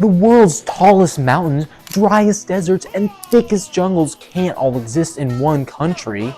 The world's tallest mountains, driest deserts, and thickest jungles can't all exist in one country.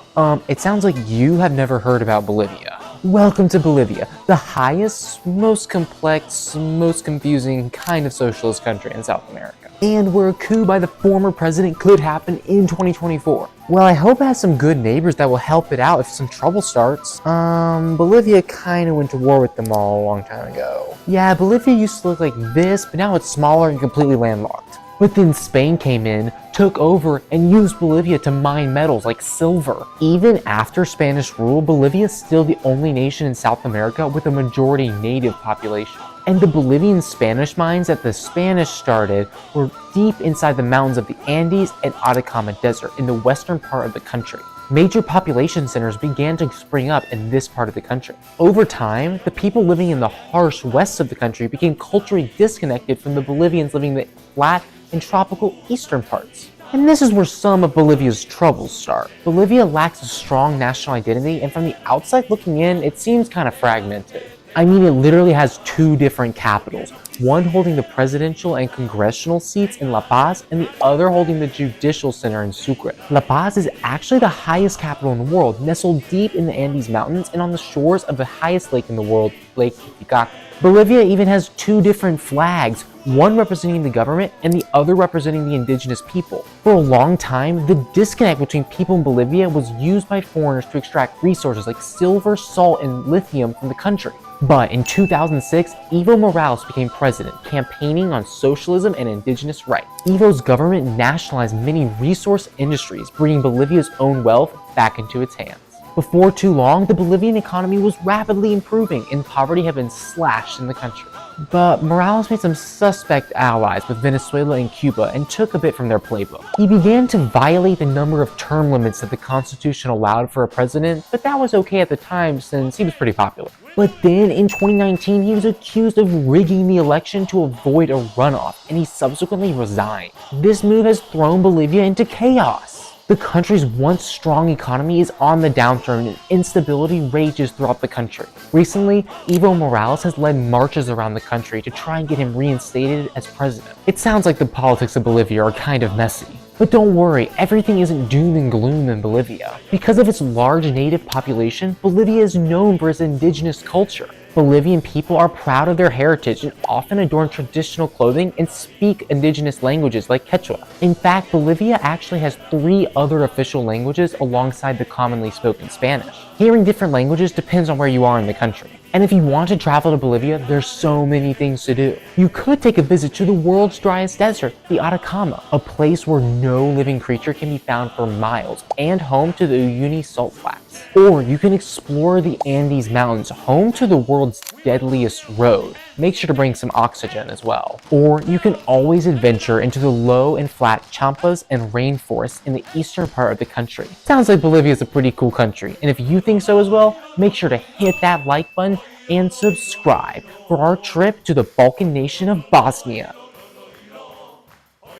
It sounds like you have never heard about Bolivia. Welcome to Bolivia, the highest, most complex, most confusing kind of socialist country in South America. And where a coup by the former president could happen in 2024. Well, I hope it has some good neighbors that will help it out if some trouble starts. Bolivia kind of went to war with them all a long time ago. Yeah, Bolivia used to look like this, but now it's smaller and completely landlocked. But then Spain came in, took over, and used Bolivia to mine metals like silver. Even after Spanish rule, Bolivia is still the only nation in South America with a majority native population. And the Bolivian Spanish mines that the Spanish started were deep inside the mountains of the Andes and Atacama Desert in the western part of the country. Major population centers began to spring up in this part of the country. Over time, the people living in the harsh west of the country became culturally disconnected from the Bolivians living in the flat and tropical eastern parts. And this is where some of Bolivia's troubles start. Bolivia lacks a strong national identity, and from the outside looking in, it seems kind of fragmented. I mean, it literally has two different capitals, one holding the presidential and congressional seats in La Paz, and the other holding the judicial center in Sucre. La Paz is actually the highest capital in the world, nestled deep in the Andes Mountains and on the shores of the highest lake in the world, Lake Titicaca. Bolivia even has two different flags, one representing the government and the other representing the indigenous people. For a long time, the disconnect between people in Bolivia was used by foreigners to extract resources like silver, salt, and lithium from the country. But in 2006, Evo Morales became president, campaigning on socialism and indigenous rights. Evo's government nationalized many resource industries, bringing Bolivia's own wealth back into its hands. Before too long, the Bolivian economy was rapidly improving and poverty had been slashed in the country. But Morales made some suspect allies with Venezuela and Cuba and took a bit from their playbook. He began to violate the number of term limits that the Constitution allowed for a president, but that was okay at the time since he was pretty popular. But then in 2019, he was accused of rigging the election to avoid a runoff, and he subsequently resigned. This move has thrown Bolivia into chaos. The country's once strong economy is on the downturn and instability rages throughout the country. Recently, Evo Morales has led marches around the country to try and get him reinstated as president. It sounds like the politics of Bolivia are kind of messy. But don't worry, everything isn't doom and gloom in Bolivia. Because of its large native population, Bolivia is known for its indigenous culture. Bolivian people are proud of their heritage and often adorn traditional clothing and speak indigenous languages like Quechua. In fact, Bolivia actually has 3 other official languages alongside the commonly spoken Spanish. Hearing different languages depends on where you are in the country. And if you want to travel to Bolivia, there's so many things to do. You could take a visit to the world's driest desert, the Atacama, a place where no living creature can be found for miles, and home to the Uyuni salt flats. Or you can explore the Andes Mountains, home to the world's deadliest road. Make sure to bring some oxygen as well. Or you can always adventure into the low and flat champas and rainforests in the eastern part of the country. Sounds like Bolivia is a pretty cool country, and if you think so as well, make sure to hit that like button and subscribe for our trip to the Balkan nation of Bosnia.